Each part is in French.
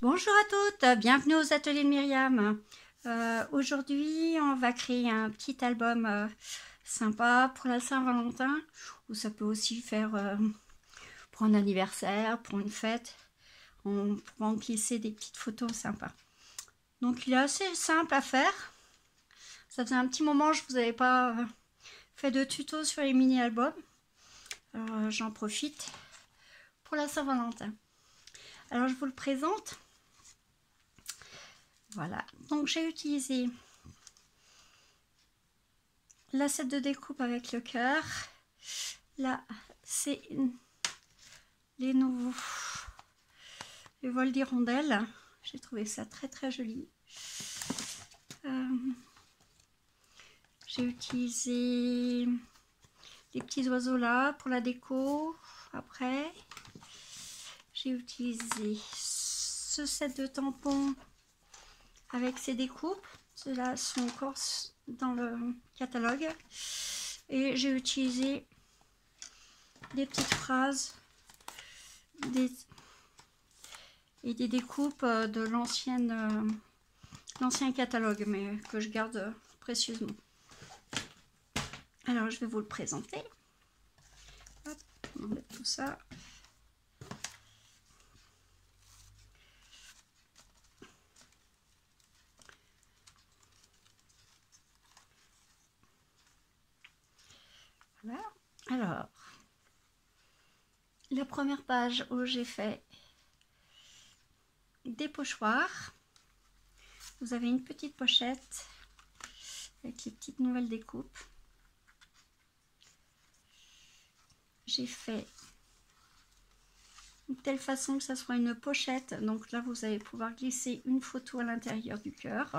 Bonjour à toutes, bienvenue aux ateliers de Myriam. Aujourd'hui, on va créer un petit album sympa pour la Saint-Valentin, ou ça peut aussi faire pour un anniversaire, pour une fête. On pourra en glisser des petites photos sympas. Donc, il est assez simple à faire. Ça faisait un petit moment que je vous avais pas fait de tuto sur les mini-albums. Alors, j'en profite pour la Saint-Valentin. Alors, je vous le présente. Voilà, donc j'ai utilisé l'assiette de découpe avec le cœur. Là, c'est les nouveaux vols d'hirondelles. J'ai trouvé ça très très joli. J'ai utilisé des petits oiseaux là pour la déco. Après, j'ai utilisé ce set de tampons avec ses découpes. Ceux-là sont encore dans le catalogue. Et j'ai utilisé des petites phrases et des découpes de l'ancien catalogue, mais que je garde précieusement. Alors, je vais vous le présenter. Hop, on enlève tout ça. Voilà. Alors, la première page où j'ai fait des pochoirs. Vous avez une petite pochette avec les petites nouvelles découpes. J'ai fait de telle façon que ça soit une pochette. Donc là, vous allez pouvoir glisser une photo à l'intérieur du cœur.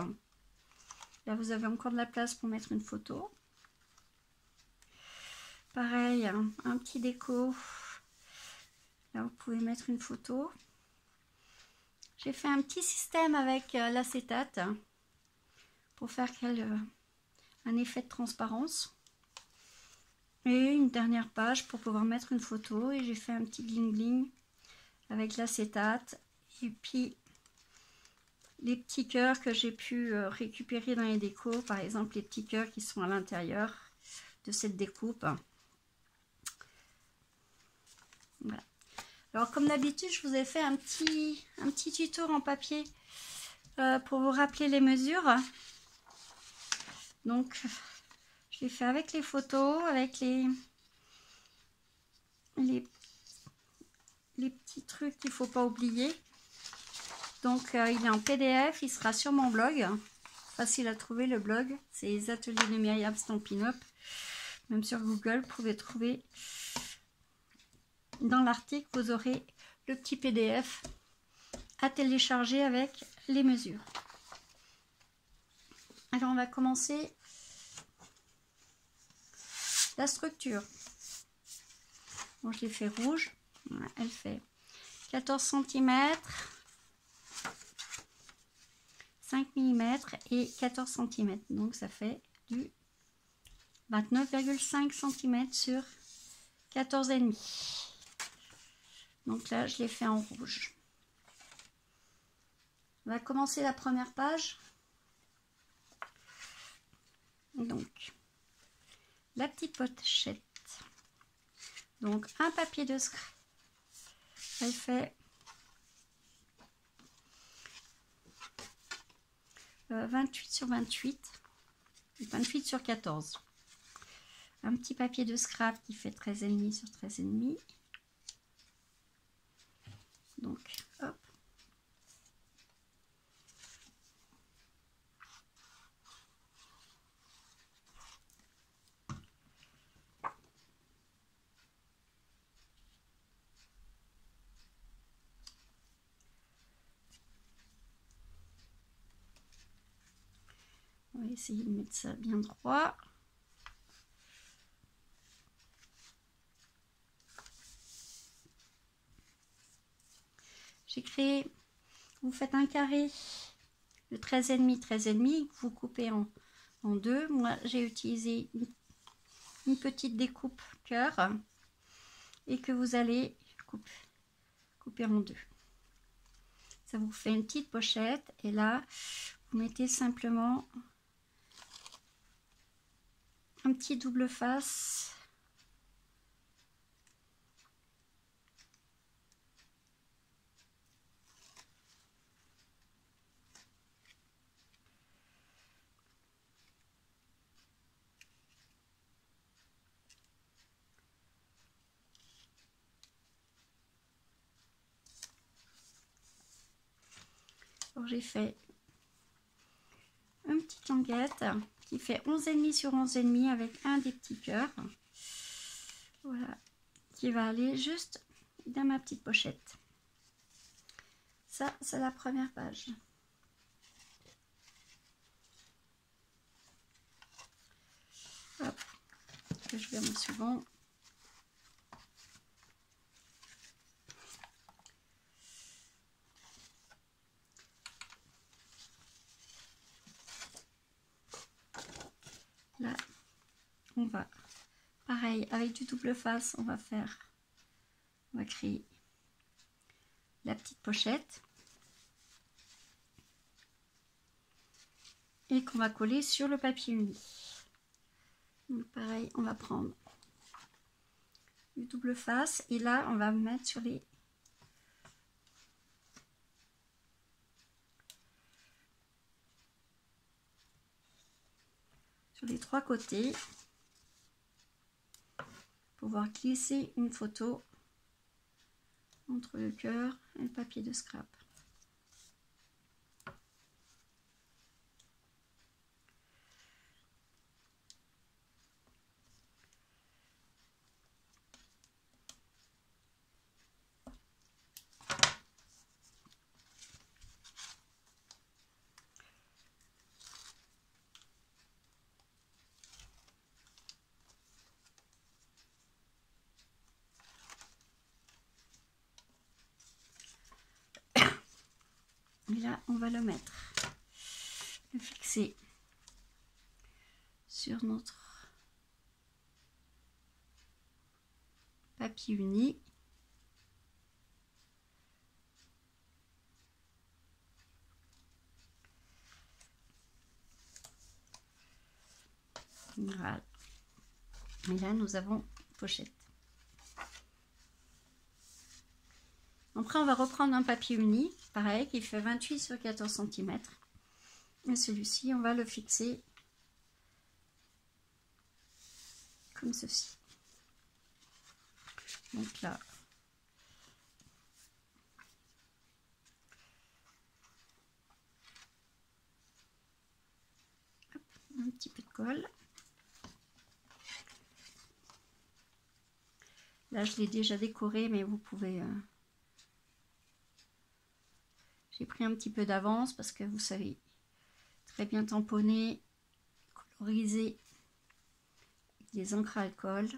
Là, vous avez encore de la place pour mettre une photo. Pareil, un petit déco. Là, vous pouvez mettre une photo. J'ai fait un petit système avec l'acétate pour faire un effet de transparence. Et une dernière page pour pouvoir mettre une photo. Et j'ai fait un petit bling bling avec l'acétate. Et puis, les petits cœurs que j'ai pu récupérer dans les décos. Par exemple, les petits cœurs qui sont à l'intérieur de cette découpe. Voilà. Alors, comme d'habitude, je vous ai fait un petit tuto en papier pour vous rappeler les mesures. Donc, je l'ai fait avec les photos, avec les petits trucs qu'il ne faut pas oublier. Donc, il est en PDF, il sera sur mon blog. Facile à trouver le blog, c'est les ateliers de Myriam Stampin' Up. Même sur Google, vous pouvez trouver dans l'article, vous aurez le petit PDF à télécharger avec les mesures. Alors, on va commencer la structure. Bon, je l'ai fait rouge. Voilà, elle fait 14 cm, 5 mm et 14 cm. Donc, ça fait du 29,5 cm sur 14,5. Donc là, je l'ai fait en rouge. On va commencer la première page. Donc, la petite pochette. Donc, un papier de scrap. Elle fait 28 sur 28. 28 sur 14. Un petit papier de scrap qui fait 13,5 sur 13,5. Donc, hop. On va essayer de mettre ça bien droit. J'ai créé, vous faites un carré de 13,5, 13,5, vous coupez en deux. Moi, j'ai utilisé une petite découpe cœur et que vous allez couper en deux. Ça vous fait une petite pochette et là, vous mettez simplement un petit double face. J'ai fait une petite languette qui fait 11,5 sur 11,5 avec un des petits cœurs. Voilà, qui va aller juste dans ma petite pochette. Ça, c'est la première page. Hop, je vais mon second. Là, on va, pareil, avec du double face, on va créer la petite pochette et qu'on va coller sur le papier uni. Donc pareil, on va prendre du double face et là, on va mettre sur les trois côtés, pouvoir glisser une photo entre le cœur et le papier de scrap. Et là, on va le fixer sur notre papier uni. Voilà. Et là, nous avons pochette. Après, on va reprendre un papier uni, pareil, qui fait 28 sur 14 cm. Et celui-ci, on va le fixer comme ceci. Donc là, hop, un petit peu de colle. Là, je l'ai déjà décoré, mais vous pouvez... J'ai pris un petit peu d'avance parce que vous savez très bien tamponner, coloriser avec des encres à alcool.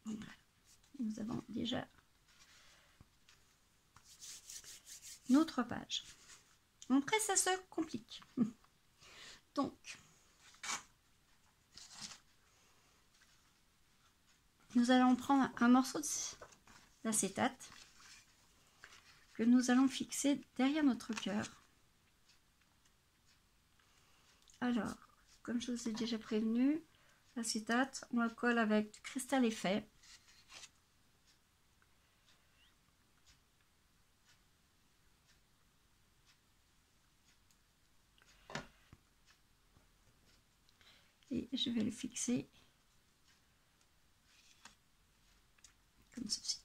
Voilà. Nous avons déjà notre page. Après, ça se complique. Donc, nous allons prendre un morceau d'acétate que nous allons fixer derrière notre cœur. Alors, comme je vous ai déjà prévenu, l'acétate, on le colle avec du cristal effet. Et je vais le fixer comme ceci.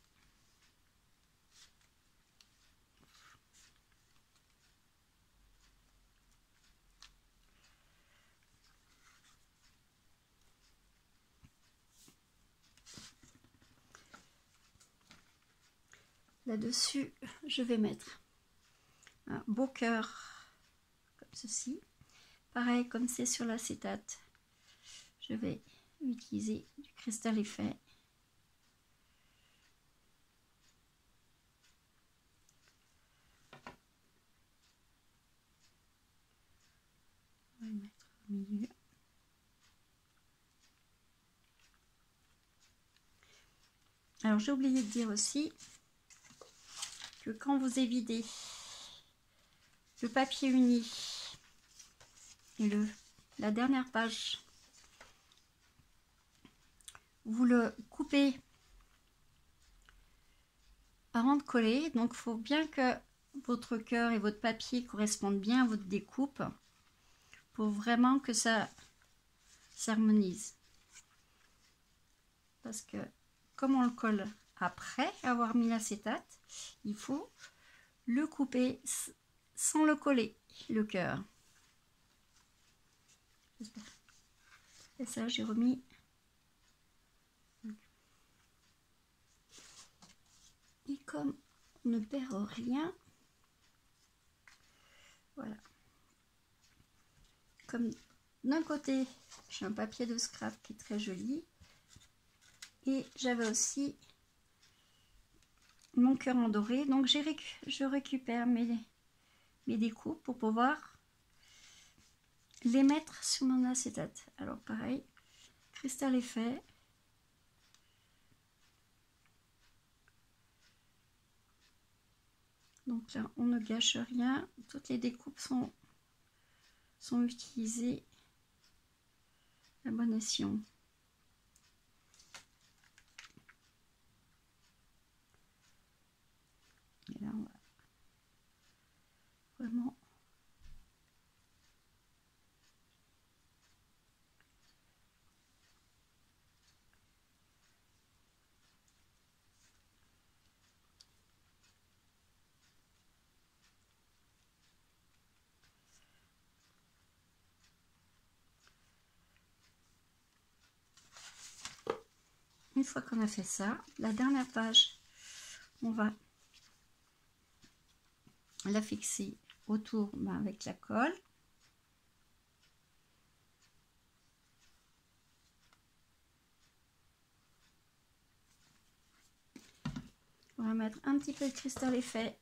Là-dessus, je vais mettre un beau cœur comme ceci. Pareil, comme c'est sur l'acétate, je vais utiliser du cristal effet. milieu. Alors j'ai oublié de dire aussi que quand vous évidez le papier uni et la dernière page, vous le coupez avant de coller. Donc il faut bien que votre cœur et votre papier correspondent bien à votre découpe pour vraiment que ça s'harmonise. Parce que comme on le colle après avoir mis l'acétate, il faut le couper sans le coller, le cœur. Et ça, j'ai remis. Et comme on ne perd rien, voilà. Comme d'un côté, j'ai un papier de scrap qui est très joli. Et j'avais aussi mon cœur en doré. Donc je récupère mes découpes pour pouvoir les mettre sur mon acétate. Alors pareil, cristal est fait. Donc là, on ne gâche rien. Toutes les découpes sont utilisées à bon escient. Et là, on va vraiment une fois qu'on a fait ça, la dernière page, on va la fixer autour avec la colle. On va mettre un petit peu de cristal effet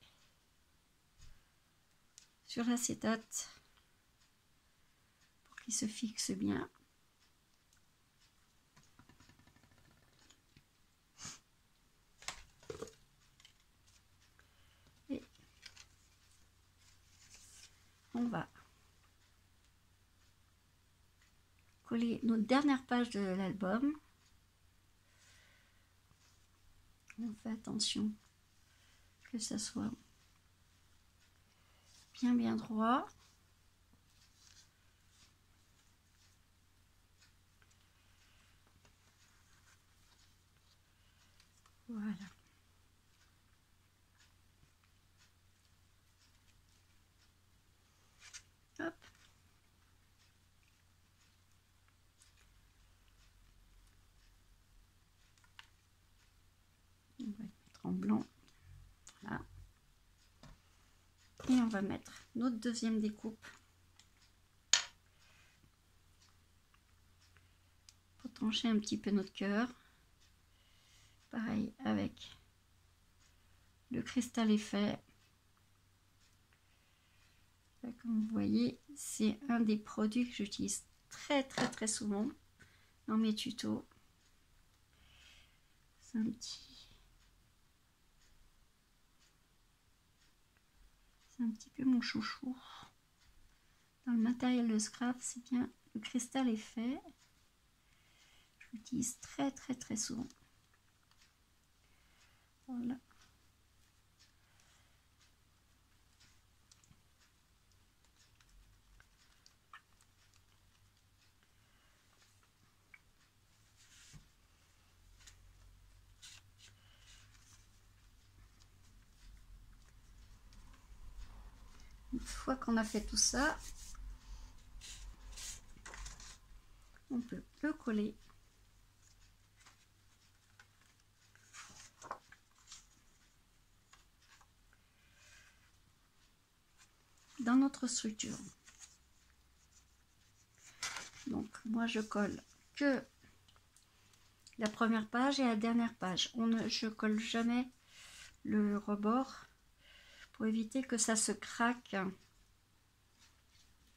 sur l'acétate pour qu'il se fixe bien. Et on va coller notre dernière page de l'album. On fait attention que ça soit bien droit. Voilà. Hop. On va mettre en blanc. Voilà. Et on va mettre notre deuxième découpe pour trancher un petit peu notre cœur. Pareil avec le cristal effet. Là, comme vous voyez, c'est un des produits que j'utilise très souvent dans mes tutos. C'est un petit peu mon chouchou. Dans le matériel de scrap, c'est bien le cristal effet. Je l'utilise très souvent. Voilà. Une fois qu'on a fait tout ça, on peut le coller dans notre structure. Donc moi je colle que la première page et la dernière page. Je colle jamais le rebord pour éviter que ça se craque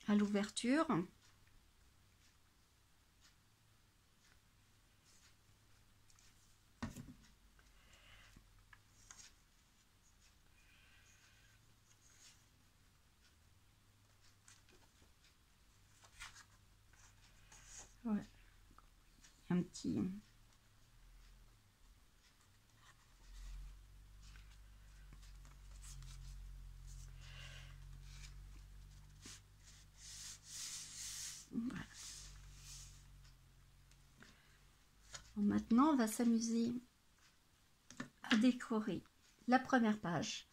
à l'ouverture. un petit... Voilà. Bon, maintenant, on va s'amuser à décorer la première page.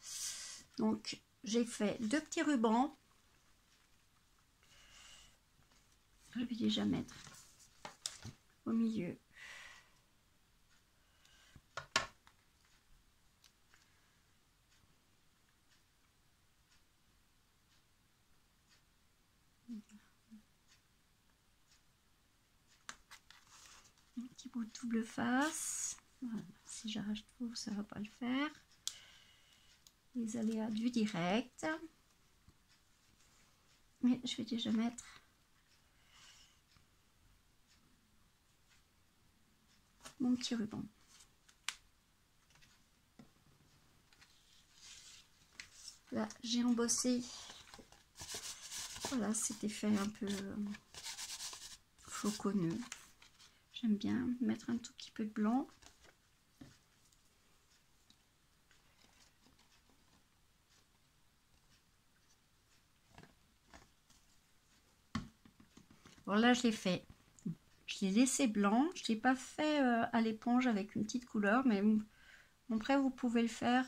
Donc, j'ai fait 2 petits rubans. Je vais déjà mettre au milieu. Un petit bout de double face. Voilà. Si j'arrache tout, ça va pas le faire. Les aléas du direct. Mais je vais déjà mettre mon petit ruban. Là, j'ai embossé. Voilà, cet effet un peu floconneux. J'aime bien mettre un tout petit peu de blanc. Bon, là, je l'ai fait. Je l'ai laissé blanc. Je ne l'ai pas fait à l'éponge avec une petite couleur, mais après, vous pouvez le faire.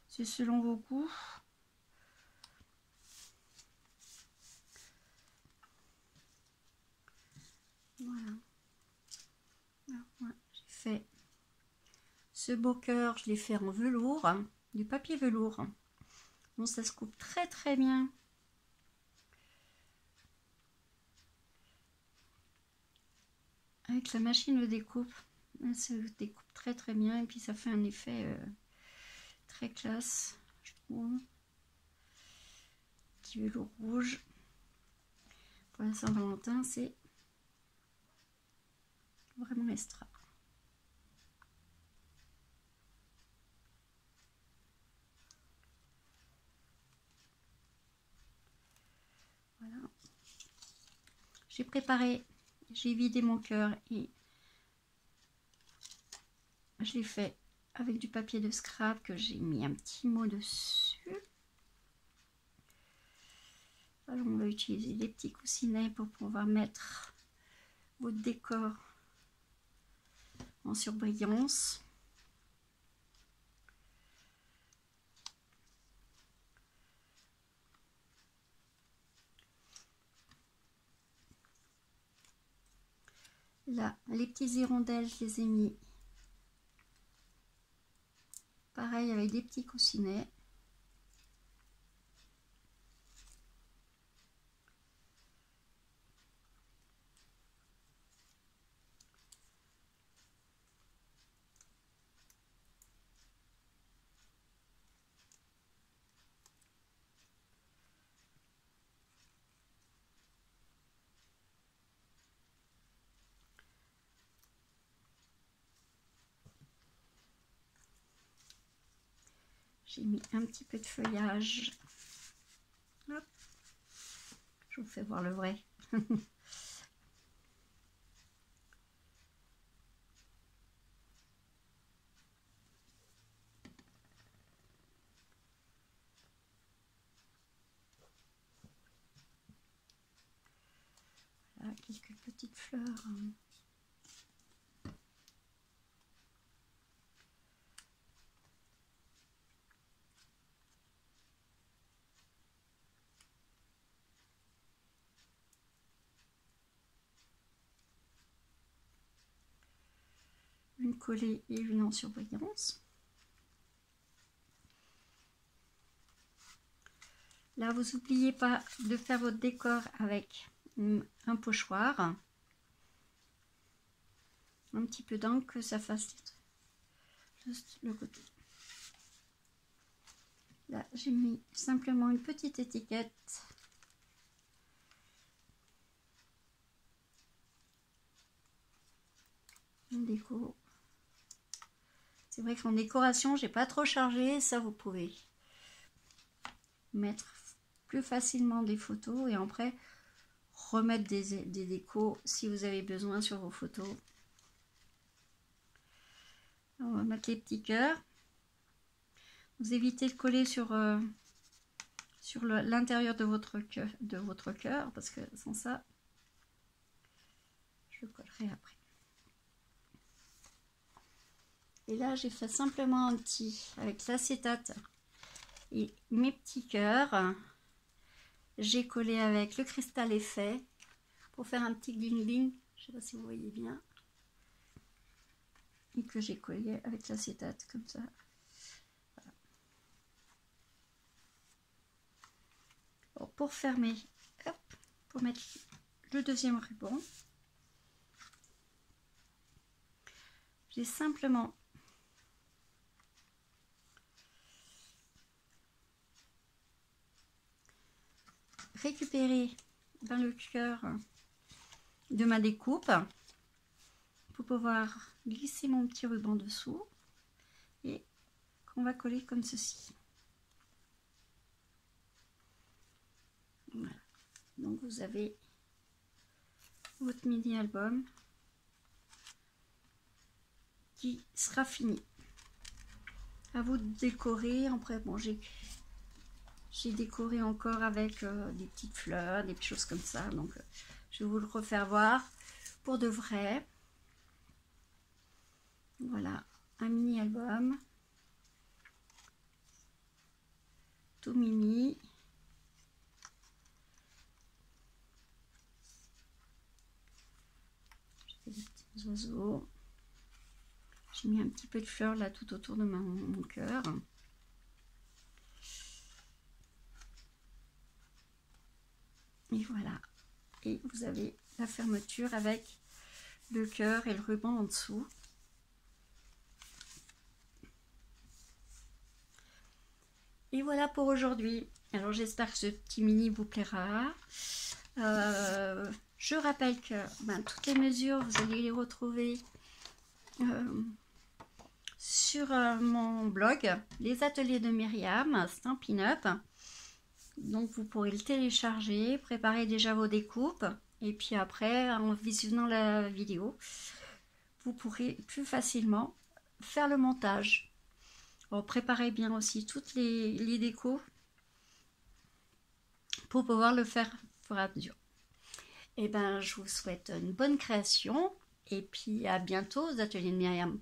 C'est selon vos goûts. Voilà. Voilà. J'ai fait ce beau cœur, je l'ai fait en velours, du papier velours. Bon, ça se coupe très très bien. Avec la machine de découpe, elle se découpe très très bien et puis ça fait un effet très classe, je trouve. Petit velours rouge. Pour la Saint-Valentin, c'est vraiment extra. Voilà. J'ai préparé, j'ai vidé mon cœur et je l'ai fait avec du papier de scrap que j'ai mis un petit mot dessus. Alors on va utiliser des petits coussinets pour pouvoir mettre votre décor en surbrillance. Là, les petits hirondelles, je les ai mis pareil avec des petits coussinets. J'ai mis un petit peu de feuillage. Hop. Je vous fais voir le vrai. Voilà, quelques petites fleurs. Une collée et une en surbrillance. Là, vous n'oubliez pas de faire votre décor avec un pochoir. Un petit peu d'encre, que ça fasse juste le côté. Là, j'ai mis simplement une petite étiquette. Une déco. C'est vrai qu'en décoration, j'ai pas trop chargé. Ça, vous pouvez mettre plus facilement des photos et après remettre des décos si vous avez besoin sur vos photos. On va mettre les petits cœurs. Vous évitez de coller sur l'intérieur de votre cœur, parce que sans ça, je collerai après. Et là, j'ai fait simplement un petit, avec l'acétate et mes petits cœurs. J'ai collé avec le cristal effet pour faire un petit gling gling. Je ne sais pas si vous voyez bien. Et que j'ai collé avec l'acétate comme ça. Voilà. Bon, pour fermer, hop, pour mettre le deuxième ruban, j'ai simplement récupéré dans le cœur de ma découpe pour pouvoir glisser mon petit ruban dessous et qu'on va coller comme ceci. Voilà. Donc vous avez votre mini album qui sera fini. À vous de décorer. Après, bon, j'ai décoré encore avec des petites fleurs, des choses comme ça. Donc, je vais vous le refaire voir pour de vrai. Voilà, un mini album. Tout mini. J'ai des petits oiseaux. J'ai mis un petit peu de fleurs là tout autour de mon cœur. Et voilà. Et vous avez la fermeture avec le cœur et le ruban en dessous. Et voilà pour aujourd'hui. Alors j'espère que ce petit mini vous plaira. Je rappelle que toutes les mesures, vous allez les retrouver sur mon blog, les ateliers de Myriam, Stampin' Up. Donc vous pourrez le télécharger, préparer déjà vos découpes. Et puis après, en visionnant la vidéo, vous pourrez plus facilement faire le montage. Alors, préparez bien aussi toutes les décos pour pouvoir le faire au fur et à mesure. Et ben, je vous souhaite une bonne création et puis à bientôt aux ateliers de Myriam.